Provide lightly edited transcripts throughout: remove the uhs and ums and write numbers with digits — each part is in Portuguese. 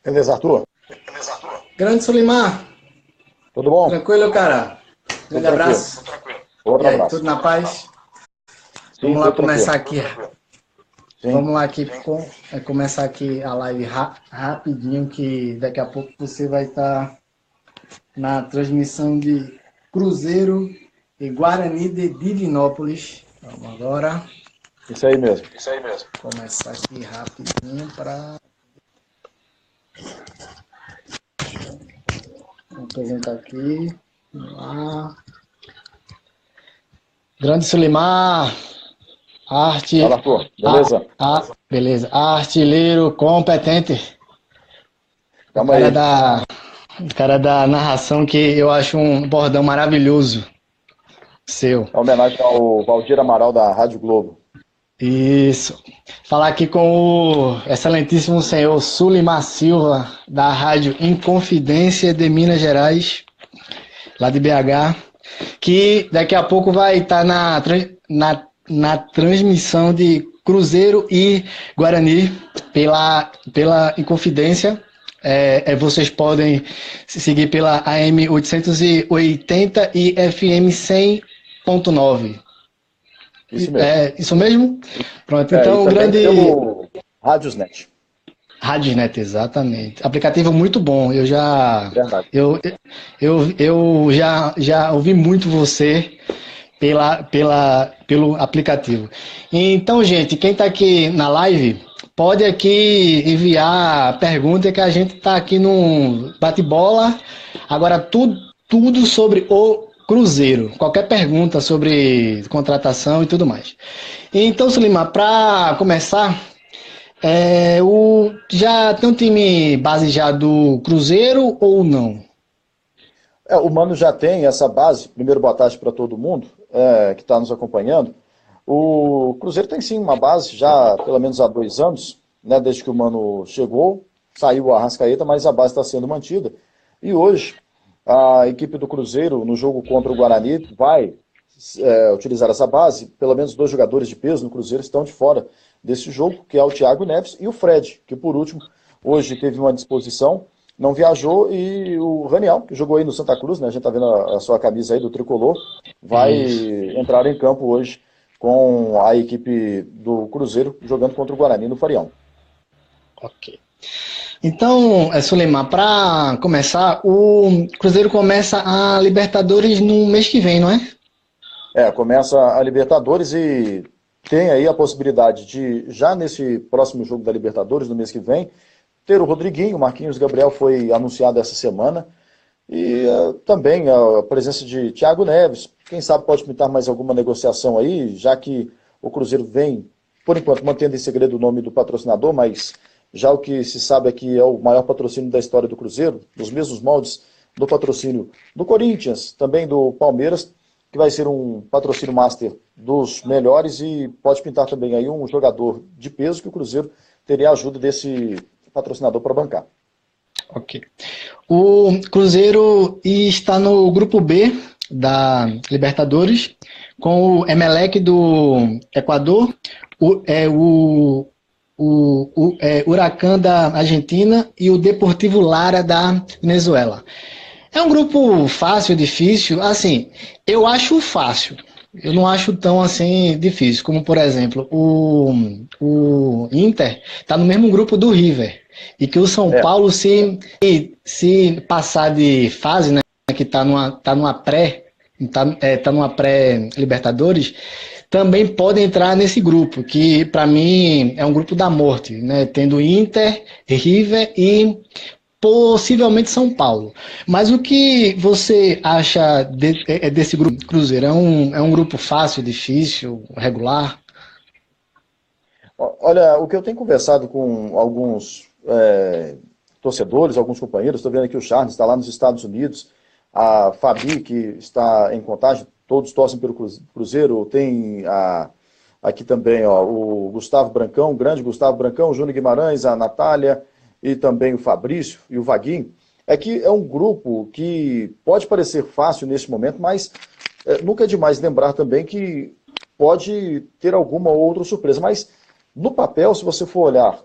Beleza, Arthur? Grande Sulimar, Tudo bom? tranquilo, cara? Tudo Grande tranquilo. abraço. Outro E aí, abraço. tudo na paz? Sim, Vamos lá tudo tranquilo. começar aqui. Sim. Vamos lá aqui começar aqui a live rapidinho, que daqui a pouco você vai estar na transmissão de Cruzeiro e Guarani de Divinópolis. Vamos agora Isso aí mesmo. começar aqui rapidinho para apresentar aqui. Vamos lá. Grande Sulimar, Fala, arte, Arthur. Beleza? beleza, artilheiro competente. O Calma cara aí. da, o cara da narração, que eu acho um bordão maravilhoso seu. É homenagem ao Valdir Amaral da Rádio Globo. Isso. Falar aqui com o excelentíssimo senhor Sulimar Silva, da Rádio Inconfidência de Minas Gerais, lá de BH, que daqui a pouco vai estar na transmissão de Cruzeiro e Guarani pela Inconfidência. Vocês podem se seguir pela AM 880 e FM 100.9. Isso mesmo. É isso mesmo? Pronto, E então, também grande pelo Radiosnet. Radiosnet, exatamente. Aplicativo muito bom. Verdade. Eu já ouvi muito você pelo aplicativo. Então, gente, quem está aqui na live, pode aqui enviar pergunta, que a gente está aqui num bate-bola. Agora, tudo sobre o Cruzeiro. Qualquer pergunta sobre contratação e tudo mais. Então, Sulimar, para começar, já tem um time base já do Cruzeiro ou não? O Mano já tem essa base. Primeiro, boa tarde para todo mundo que está nos acompanhando. O Cruzeiro tem sim uma base já pelo menos há 2 anos, né, desde que o Mano chegou. Saiu o Arrascaeta, mas a base está sendo mantida. E hoje, a equipe do Cruzeiro, no jogo contra o Guarani, vai utilizar essa base. Pelo menos 2 jogadores de peso no Cruzeiro estão de fora desse jogo, que é o Thiago Neves e o Fred, que por último, hoje teve uma disposição, não viajou, e o Raniel, que jogou aí no Santa Cruz, né, a gente está vendo a sua camisa aí do Tricolor, vai Isso. entrar em campo hoje com a equipe do Cruzeiro jogando contra o Guarani no Farião. Ok. Então, Suleiman, para começar, o Cruzeiro começa a Libertadores no mês que vem, não é? Começa a Libertadores e tem aí a possibilidade de, já nesse próximo jogo da Libertadores, no mês que vem, ter o Rodriguinho. O Marquinhos Gabriel foi anunciado essa semana, e também a presença de Thiago Neves. Quem sabe pode pintar mais alguma negociação aí, já que o Cruzeiro vem, por enquanto, mantendo em segredo o nome do patrocinador, mas já o que se sabe é que é o maior patrocínio da história do Cruzeiro, nos mesmos moldes do patrocínio do Corinthians, também do Palmeiras, que vai ser um patrocínio master dos melhores, e pode pintar também aí um jogador de peso que o Cruzeiro teria a ajuda desse patrocinador para bancar. Ok. O Cruzeiro está no grupo B da Libertadores, com o Emelec do Equador, o Huracán da Argentina e o Deportivo Lara da Venezuela. É um grupo fácil, difícil? Assim, eu acho fácil. Eu não acho tão assim difícil. Como, por exemplo, o Inter está no mesmo grupo do River. E que o São Paulo, se passar de fase, né, que está numa pré-Libertadores, também pode entrar nesse grupo, que para mim é um grupo da morte, né? Tendo Inter, River e possivelmente São Paulo. Mas o que você acha desse grupo Cruzeiro? É um grupo fácil, difícil, regular? Olha, o que eu tenho conversado com alguns torcedores, alguns companheiros, estou vendo aqui o Charles está lá nos Estados Unidos, a Fabi, que está em Contagem, todos torcem pelo Cruzeiro. Tem aqui também o Gustavo Brancão, o grande Gustavo Brancão, o Júnior Guimarães, a Natália, e também o Fabrício e o Vaguinho. É que é um grupo que pode parecer fácil nesse momento, mas nunca é demais lembrar também que pode ter alguma outra surpresa. Mas no papel, se você for olhar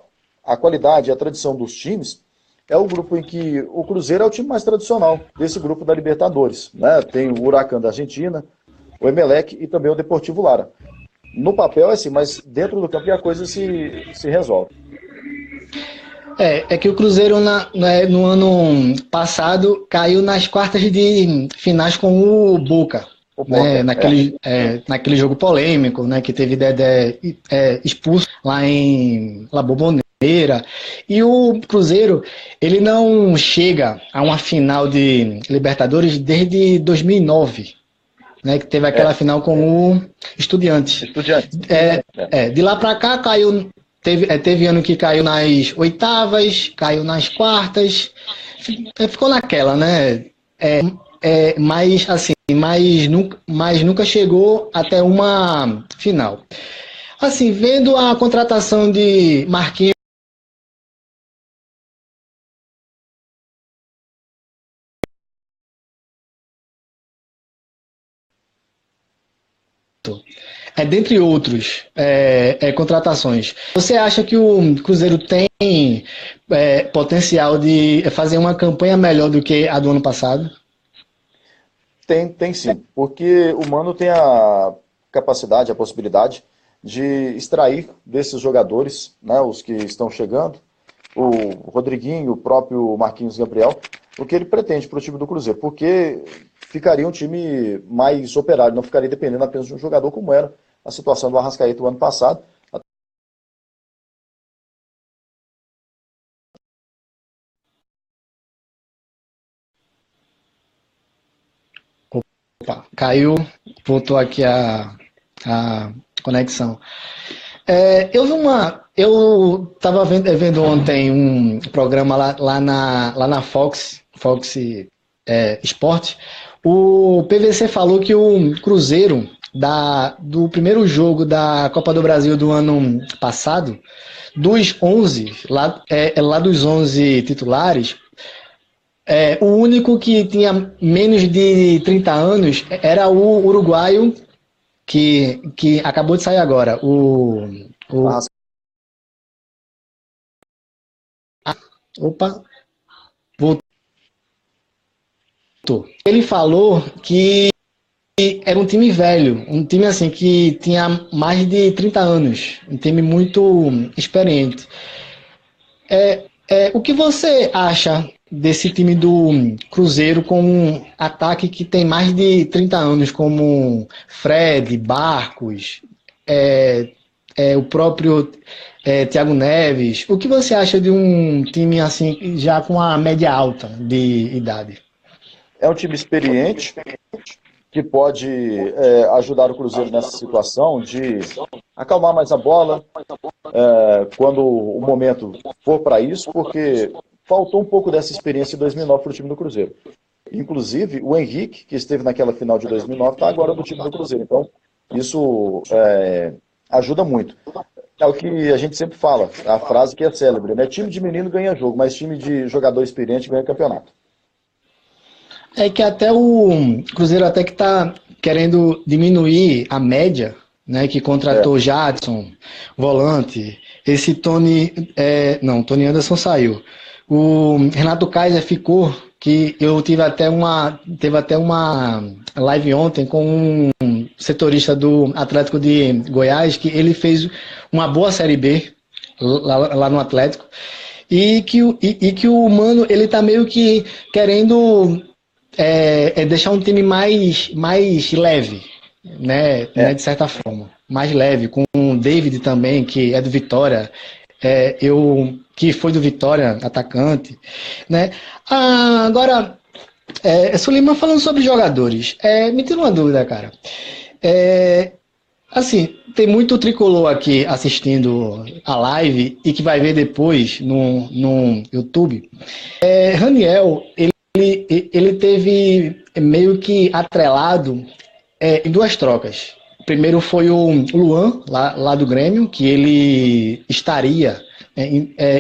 a qualidade e a tradição dos times, é o grupo em que o Cruzeiro é o time mais tradicional desse grupo da Libertadores, né? Tem o Huracan da Argentina, o Emelec e também o Deportivo Lara. No papel é assim, mas dentro do campo a coisa se resolve. É que o Cruzeiro no ano passado caiu nas quartas de finais com o Boca. Né, naquele jogo polêmico, né, que teve Dedé expulso lá em La Bombonera. E o Cruzeiro, ele não chega a uma final de Libertadores desde 2009, né, que teve aquela final com o Estudiantes. De lá para cá caiu, teve ano que caiu nas oitavas, caiu nas quartas, ficou naquela, né? Mas assim, mas nunca chegou até uma final. Assim, vendo a contratação de Marquinhos, dentre outros contratações, você acha que o Cruzeiro tem potencial de fazer uma campanha melhor do que a do ano passado? Tem sim, porque o Mano tem a capacidade, a possibilidade de extrair desses jogadores, né, os que estão chegando, o Rodriguinho, o próprio Marquinhos Gabriel, o que ele pretende para o time do Cruzeiro, porque ficaria um time mais operário, não ficaria dependendo apenas de um jogador como era a situação do Arrascaeta o ano passado. Opa, caiu, voltou aqui a conexão. Eu estava vendo ontem um programa lá na Fox Sport. O PVC falou que o Cruzeiro, do primeiro jogo da Copa do Brasil do ano passado, dos 11, lá dos 11 titulares, o único que tinha menos de 30 anos era o uruguaio que acabou de sair agora. Opa, voltou. Ele falou que era um time velho, um time assim que tinha mais de 30 anos, um time muito experiente. O que você acha desse time do Cruzeiro com um ataque que tem mais de 30 anos, como Fred, Barcos, o próprio Thiago Neves? O que você acha de um time assim já com a média alta de idade? É um time experiente que pode ajudar o Cruzeiro nessa situação de acalmar mais a bola quando o momento for para isso, porque faltou um pouco dessa experiência em 2009 para o time do Cruzeiro. Inclusive, o Henrique, que esteve naquela final de 2009, está agora no time do Cruzeiro. Então, isso ajuda muito. É o que a gente sempre fala, a frase que é célebre, né? Time de menino ganha jogo, mas time de jogador experiente ganha campeonato. É que até o Cruzeiro até que está querendo diminuir a média, né? Que contratou Jadson, volante, esse Tony Anderson saiu. O Renato Kaiser ficou, que eu teve até uma live ontem com um setorista do Atlético de Goiás, que ele fez uma boa Série B lá no Atlético, e que o Mano, ele tá meio que querendo deixar um time mais leve, né, de certa forma, mais leve, com o David também, que é do Vitória, que foi do Vitória, atacante, né? Agora, Suleiman, falando sobre jogadores, me tira uma dúvida, cara. Assim, tem muito tricolor aqui assistindo a live e que vai ver depois no YouTube. Raniel, ele teve meio que atrelado em duas trocas. Primeiro foi o Luan, lá do Grêmio, que ele estaria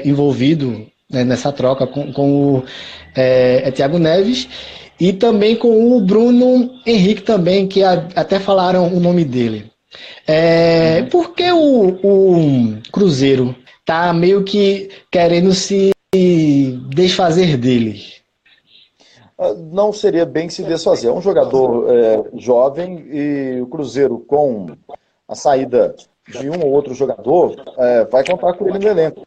envolvido, né, nessa troca com o Thiago Neves, e também com o Bruno Henrique também, que até falaram o nome dele. Por que o Cruzeiro está meio que querendo se desfazer dele? Não seria bem se desfazer. É um jogador jovem e o Cruzeiro, com a saída de um ou outro jogador, vai contar com ele no elenco.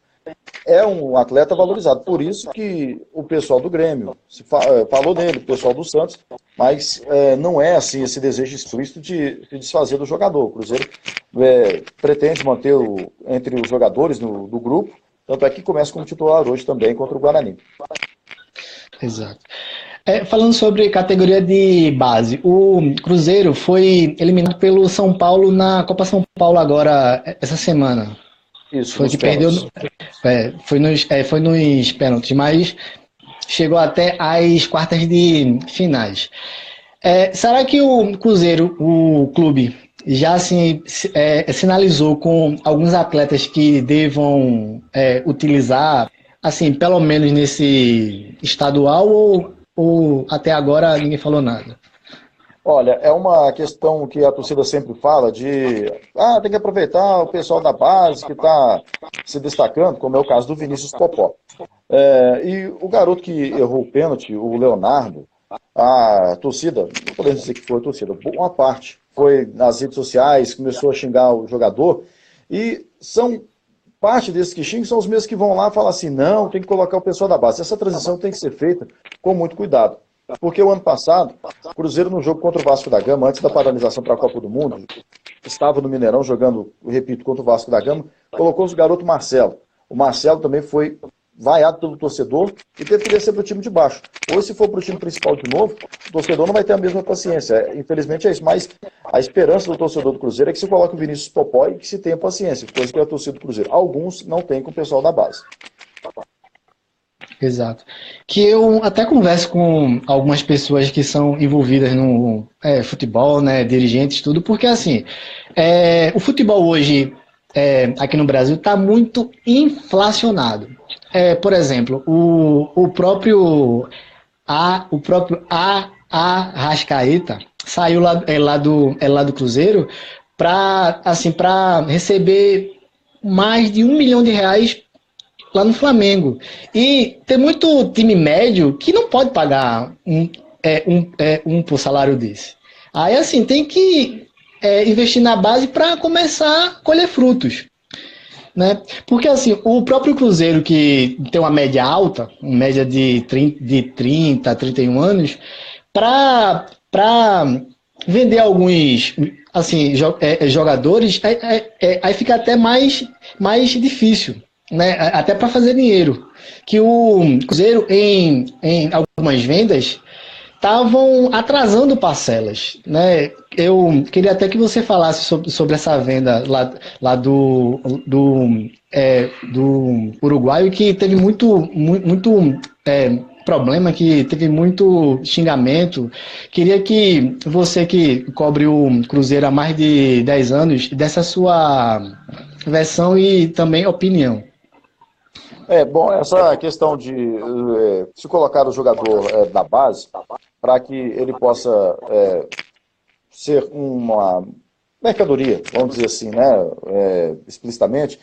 É um atleta valorizado, por isso que o pessoal do Grêmio falou nele, o pessoal do Santos, mas não é assim esse desejo explícito de desfazer do jogador. O Cruzeiro pretende manter entre os jogadores do grupo, tanto é que começa como titular hoje também contra o Guarani. Exato. Falando sobre categoria de base, o Cruzeiro foi eliminado pelo São Paulo na Copa São Paulo agora, essa semana. Isso, foi que perdeu, foi nos pênaltis, mas chegou até as quartas de finais. Será que o Cruzeiro, o clube, já sinalizou com alguns atletas que devam utilizar, assim, pelo menos nesse estadual, ou até agora ninguém falou nada? Olha, é uma questão que a torcida sempre fala de tem que aproveitar o pessoal da base que está se destacando, como é o caso do Vinícius Popó. E o garoto que errou o pênalti, o Leonardo, a torcida, não podemos dizer que foi a torcida, uma parte foi nas redes sociais, começou a xingar o jogador, e parte desses que xingam são os mesmos que vão lá e falam assim, não, tem que colocar o pessoal da base. Essa transição tem que ser feita com muito cuidado. Porque o ano passado, o Cruzeiro no jogo contra o Vasco da Gama, antes da paralisação para a Copa do Mundo, estava no Mineirão jogando, repito, contra o Vasco da Gama, colocou o garoto Marcelo. O Marcelo também foi vaiado pelo torcedor e teve que descer para o time de baixo. Hoje, se for para o time principal de novo, o torcedor não vai ter a mesma paciência. Infelizmente é isso, mas a esperança do torcedor do Cruzeiro é que se coloque o Vinícius Popó e que se tenha paciência, coisa que é a torcida do Cruzeiro. Alguns não têm com o pessoal da base. Exato. Que eu até converso com algumas pessoas que são envolvidas no futebol, né, dirigentes, tudo, porque assim, o futebol hoje aqui no Brasil está muito inflacionado. Por exemplo, o próprio Arrascaeta saiu lá do Cruzeiro para receber mais de R$ 1 milhão lá no Flamengo. E tem muito time médio que não pode pagar por salário desse. Aí, assim, tem que investir na base para começar a colher frutos. Né? Porque, assim, o próprio Cruzeiro, que tem uma média alta, uma média de 30 a 31 anos, para vender alguns assim, jogadores, aí fica até mais difícil. Né, até para fazer dinheiro, que o Cruzeiro em algumas vendas estavam atrasando parcelas, né? Eu queria até que você falasse sobre essa venda lá do uruguaio, que teve muito problema, que teve muito xingamento. Queria que você, que cobre o Cruzeiro há mais de 10 anos, desse a sua versão e também opinião. Bom, essa questão de se colocar o jogador da base para que ele possa ser uma mercadoria, vamos dizer assim, né, explicitamente,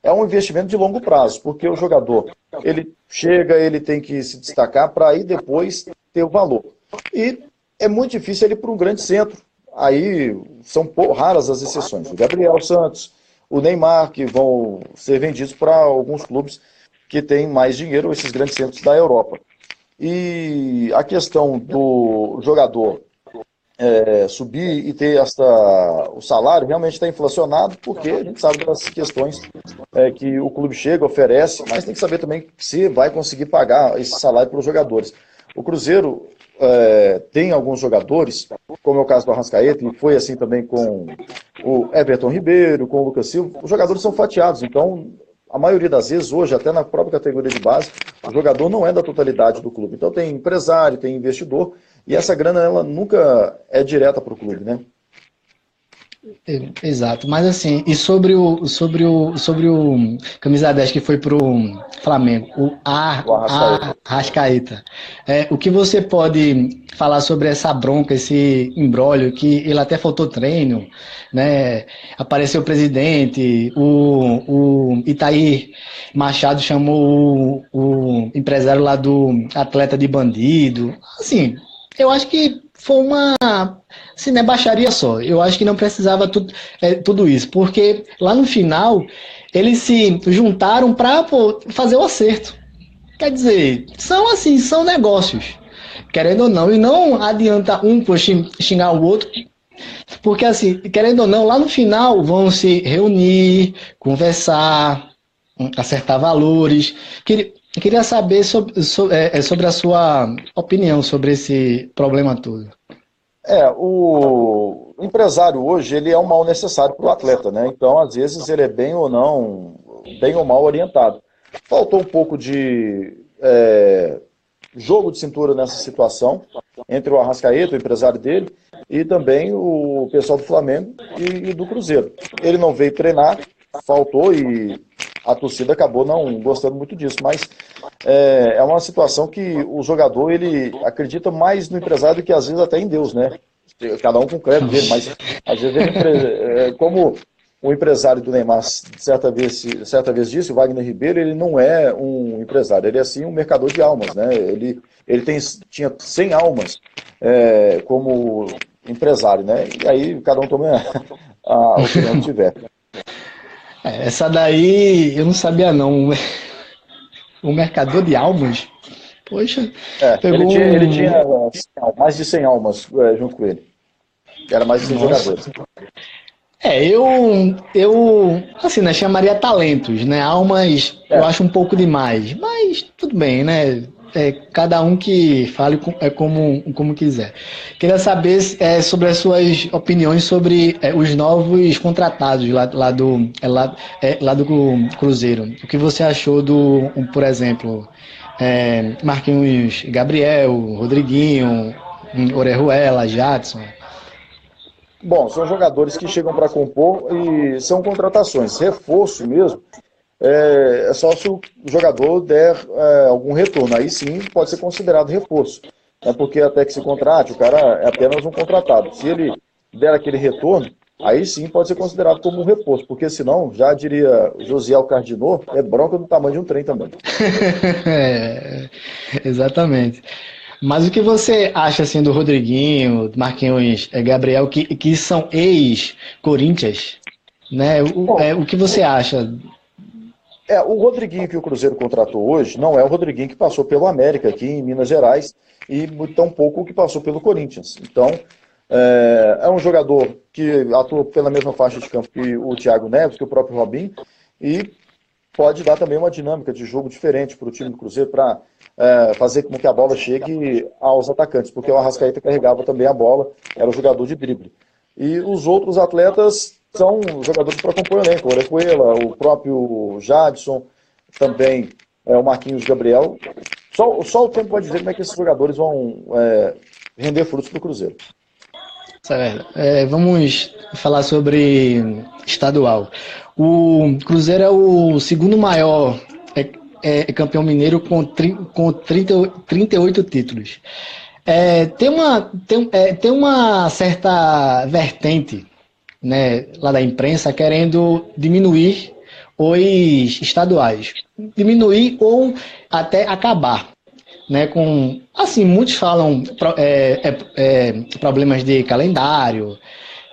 é um investimento de longo prazo, porque o jogador, ele chega, ele tem que se destacar para aí depois ter o valor. E é muito difícil ele ir para um grande centro. Aí são raras as exceções. O Gabriel Santos, o Neymar, que vão ser vendidos para alguns clubes que têm mais dinheiro, esses grandes centros da Europa. E a questão do jogador subir e ter o salário realmente está inflacionado, porque a gente sabe das questões que o clube chega, oferece, mas tem que saber também se vai conseguir pagar esse salário para os jogadores. O Cruzeiro tem alguns jogadores, como é o caso do Arrascaeta, e foi assim também com o Everton Ribeiro, com o Lucas Silva. Os jogadores são fatiados, então a maioria das vezes, hoje, até na própria categoria de base, o jogador não é da totalidade do clube. Então tem empresário, tem investidor, e essa grana ela nunca é direta para o clube, né? Exato, mas assim, e sobre o camisa 10 que foi pro Flamengo, O Arrascaeta. Arrascaeta, o que você pode falar sobre essa bronca, esse imbróglio, que ele até faltou treino, né? Apareceu o presidente, o Itaí Machado chamou o empresário lá do atleta de bandido, assim, eu acho que foi uma, se não é baixaria só, eu acho que não precisava tudo isso, porque lá no final eles se juntaram para fazer o acerto. Quer dizer, são assim, são negócios, querendo ou não, e não adianta um por xingar o outro, porque assim, querendo ou não, lá no final vão se reunir, conversar, acertar valores. Queria saber sobre a sua opinião sobre esse problema todo. O empresário hoje, ele é um mal necessário para o atleta, né? Então, às vezes, ele é bem ou mal orientado. Faltou um pouco de jogo de cintura nessa situação, entre o Arrascaeta, o empresário dele, e também o pessoal do Flamengo e do Cruzeiro. Ele não veio treinar, faltou e a torcida acabou não gostando muito disso, mas é uma situação que o jogador, ele acredita mais no empresário do que às vezes até em Deus, né? Cada um com o crédito dele, mas às vezes como o empresário do Neymar certa vez disse, o Wagner Ribeiro, ele não é um empresário, ele é sim um mercador de almas, né? Ele tinha 100 almas como empresário, né? E aí cada um toma a opinião que tiver. Essa daí eu não sabia não. O mercador de almas? Poxa, pegou ele tinha mais de 100 almas junto com ele. Era mais de 100 jogadores. Eu assim, né, chamaria talentos, né? Almas eu acho um pouco demais, mas tudo bem, né? Cada um que fale como quiser. Queria saber sobre as suas opiniões sobre os novos contratados lá do Cruzeiro. O que você achou por exemplo, Marquinhos Gabriel, Rodriguinho, Orejuela, Jadson? Bom, são jogadores que chegam para compor e são contratações. Reforço mesmo, é só se o jogador der algum retorno. Aí sim pode ser considerado reforço. Porque até que se contrate, o cara é apenas um contratado. Se ele der aquele retorno, aí sim pode ser considerado como um reforço. Porque senão, já diria Josiel Cardinô, é bronca do tamanho de um trem também. Exatamente. Mas o que você acha assim do Rodriguinho, do Marquinhos Gabriel, que são ex-Corinthians, né? O que você acha? O Rodriguinho que o Cruzeiro contratou hoje não é o Rodriguinho que passou pelo América aqui em Minas Gerais e tampouco o que passou pelo Corinthians. Então, é um jogador que atua pela mesma faixa de campo que o Thiago Neves, que o próprio Robinho, e pode dar também uma dinâmica de jogo diferente para o time do Cruzeiro, para fazer com que a bola chegue aos atacantes, porque o Arrascaeta carregava também a bola, era o jogador de drible. E os outros atletas são jogadores para compor o elenco, o Orejuela, o próprio Jadson, também o Marquinhos Gabriel. Só o tempo pode dizer como é que esses jogadores vão render frutos para o Cruzeiro. Certo. Vamos falar sobre estadual. O Cruzeiro é o segundo maior campeão mineiro com 38 títulos. Tem uma certa vertente, né, lá da imprensa querendo diminuir os estaduais. Diminuir ou até acabar. Né, assim, muitos falam problemas de calendário,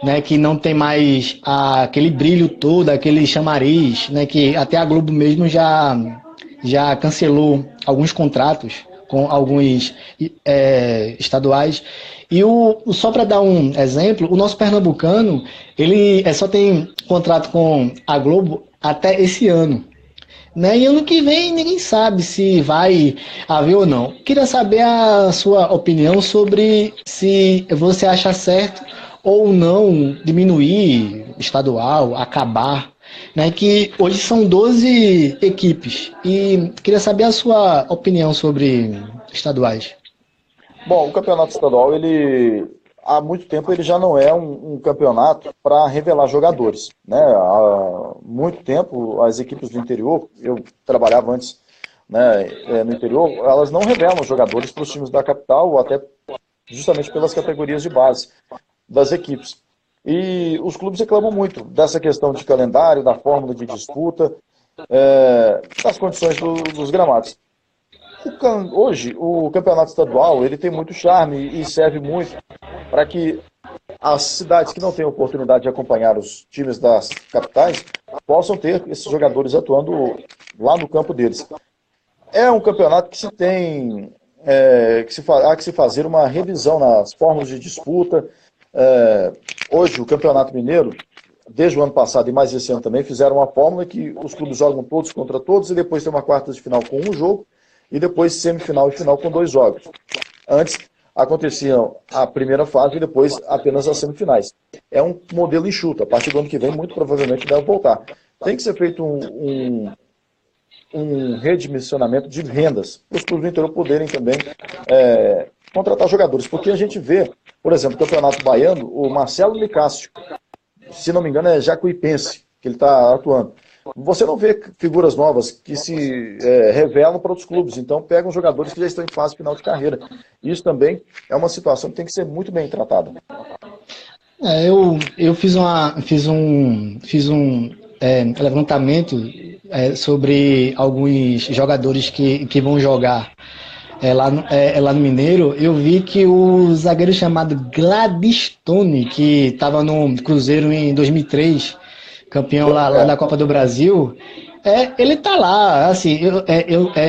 né, que não tem mais aquele brilho todo, aquele chamariz, né, que até a Globo mesmo já cancelou alguns contratos com alguns estaduais. E só para dar um exemplo, o nosso pernambucano, ele só tem contrato com a Globo até esse ano. Né? E ano que vem ninguém sabe se vai haver ou não. Queria saber a sua opinião sobre se você acha certo ou não diminuir estadual, acabar, né? Que hoje são 12 equipes. E queria saber a sua opinião sobre estaduais. Bom, o campeonato estadual, ele há muito tempo ele já não é um campeonato para revelar jogadores, né? Há muito tempo as equipes do interior, eu trabalhava antes, né, no interior, elas não revelam jogadores para os times da capital, ou até justamente pelas categorias de base das equipes. E os clubes reclamam muito dessa questão de calendário, da fórmula de disputa, das condições dos gramados. Hoje, o campeonato estadual ele tem muito charme e serve muito para que as cidades que não têm oportunidade de acompanhar os times das capitais possam ter esses jogadores atuando lá no campo deles. É um campeonato que se tem há que se fazer uma revisão nas fórmulas de disputa. Hoje, o Campeonato Mineiro, desde o ano passado e mais esse ano também, fizeram uma fórmula que os clubes jogam todos contra todos e depois tem uma quarta de final com um jogo e depois semifinal e final com 2 jogos. Antes acontecia a primeira fase e depois apenas as semifinais. É um modelo enxuto. A partir do ano que vem, muito provavelmente deve voltar. Tem que ser feito um redimensionamento de rendas para os clubes do interior poderem também contratar jogadores. Porque a gente vê, por exemplo, no Campeonato Baiano, o Marcelo Nicásio, se não me engano é jacuipense, que ele está atuando. Você não vê figuras novas que se revelam para outros clubes, então pegam jogadores que já estão em fase final de carreira. Isso também é uma situação que tem que ser muito bem tratada. Eu fiz um levantamento sobre alguns jogadores que vão jogar lá no Mineiro. Eu vi que o zagueiro chamado Gladstone, que estava no Cruzeiro em 2003, campeão lá da Copa do Brasil, ele tá lá, assim,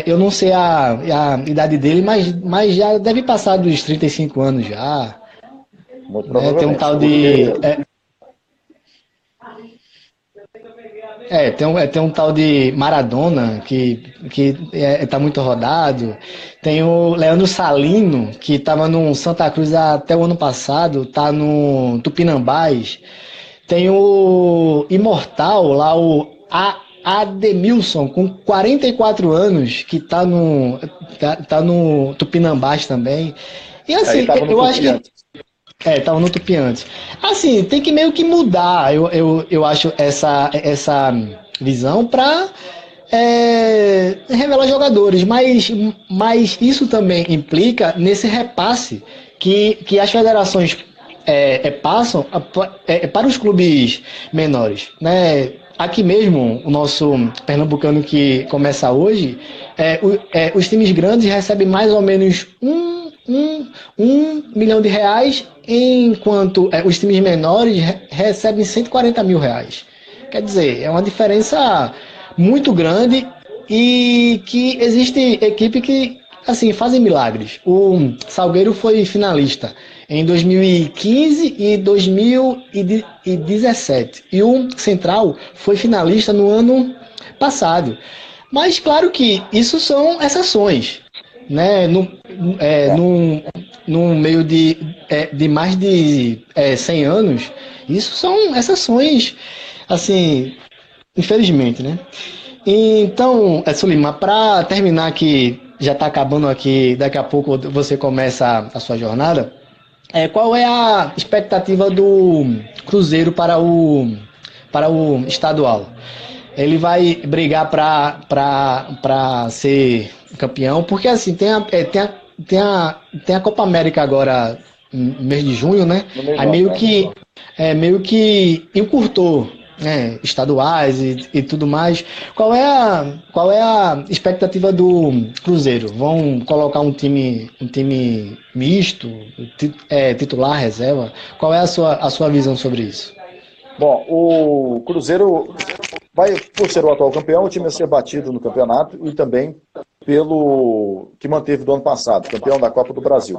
eu não sei a idade dele, mas já deve passar dos 35 anos já. Muito provavelmente. Tem um tal de... tem um tal de Maradona que tá muito rodado. Tem o Leandro Salino, que estava no Santa Cruz até o ano passado, tá no Tupinambás. Tem o Imortal lá, o Ademilson, com 44 anos, que tá no Tupinambás também. E assim, eu acho que... tava no Tupi antes. Assim, tem que meio que mudar, eu acho, essa visão para revelar jogadores, mas isso também implica nesse repasse que as federações passam para os clubes menores, né? Aqui mesmo, o nosso Pernambucano que começa hoje, os times grandes recebem mais ou menos $1 milhão, enquanto os times menores recebem R$140 mil. Quer dizer, é uma diferença muito grande e que existe equipe que, assim, fazem milagres. O Salgueiro foi finalista em 2015 e 2017. E o Central foi finalista no ano passado. Mas, claro que isso são exceções, né? No meio de mais de 100 anos, isso são exceções, assim, infelizmente, né? Então, Sulimar, para terminar aqui, já está acabando aqui, daqui a pouco você começa a sua jornada, qual é a expectativa do Cruzeiro para o estadual? Ele vai brigar para ser campeão, porque assim, tem a Copa América agora no mês de junho, né? Aí meio que encurtou, né? Estaduais e tudo mais. Qual é a expectativa do Cruzeiro? Vão colocar um time misto, titular, reserva? Qual é a sua visão sobre isso? Bom, o Cruzeiro vai, por ser o atual campeão, o time a ser batido no campeonato e também pelo que manteve do ano passado, campeão da Copa do Brasil.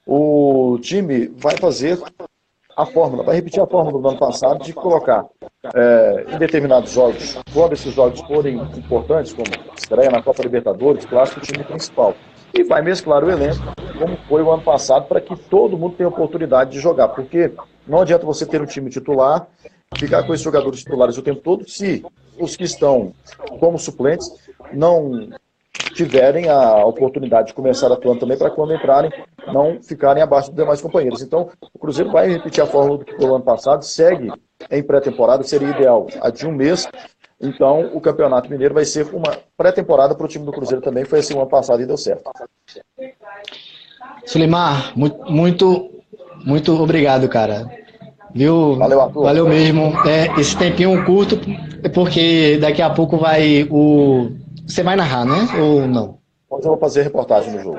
O time vai fazer a fórmula, vai repetir a fórmula do ano passado de colocar em determinados jogos, quando esses jogos forem importantes, como estreia na Copa Libertadores, clássico, o time principal. E vai mesclar o elenco, como foi o ano passado, para que todo mundo tenha oportunidade de jogar, porque não adianta você ter um time titular, ficar com esses jogadores titulares o tempo todo, se os que estão como suplentes não tiverem a oportunidade de começar atuando também, para quando entrarem, não ficarem abaixo dos demais companheiros. Então, o Cruzeiro vai repetir a fórmula do que foi o ano passado, segue em pré-temporada, seria ideal a de um mês. Então, o Campeonato Mineiro vai ser uma pré-temporada para o time do Cruzeiro também, foi assim o ano passado e deu certo. Sulimar, muito obrigado, cara. Viu? Valeu, Arthur. Valeu mesmo. Esse tempinho curto, porque daqui a pouco você vai narrar, né? Ou não? Hoje eu vou fazer reportagem no jogo.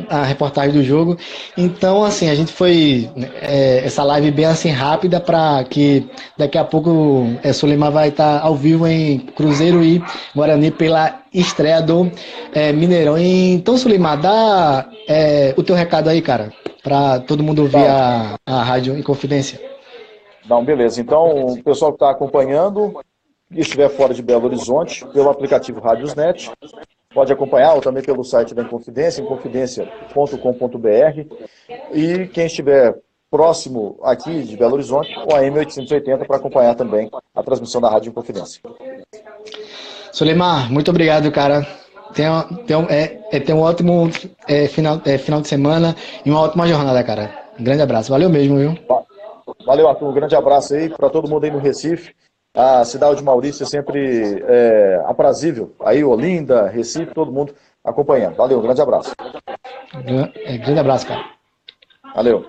A reportagem do jogo. Então, assim, a gente foi essa live bem assim rápida para que daqui a pouco Sulimar vai estar ao vivo em Cruzeiro e Guarani pela estreia do Mineirão. Então, Sulimar, dá o teu recado aí, cara, para todo mundo ouvir a Rádio Inconfidência. Não, beleza. Então, o pessoal que está acompanhando e estiver fora de Belo Horizonte, pelo aplicativo Rádiosnet, pode acompanhar, ou também pelo site da Inconfidência, inconfidência.com.br. E quem estiver próximo aqui de Belo Horizonte, o AM 880 para acompanhar também a transmissão da Rádio Inconfidência. Sulimar, muito obrigado, cara. Tenha um ótimo final de semana e uma ótima jornada, cara. Um grande abraço. Valeu mesmo, viu? Valeu, Arthur. Um grande abraço aí para todo mundo aí no Recife. A cidade de Maurício é sempre aprazível. Aí, Olinda, Recife, todo mundo acompanhando. Valeu, um grande abraço. Grande abraço, cara. Valeu.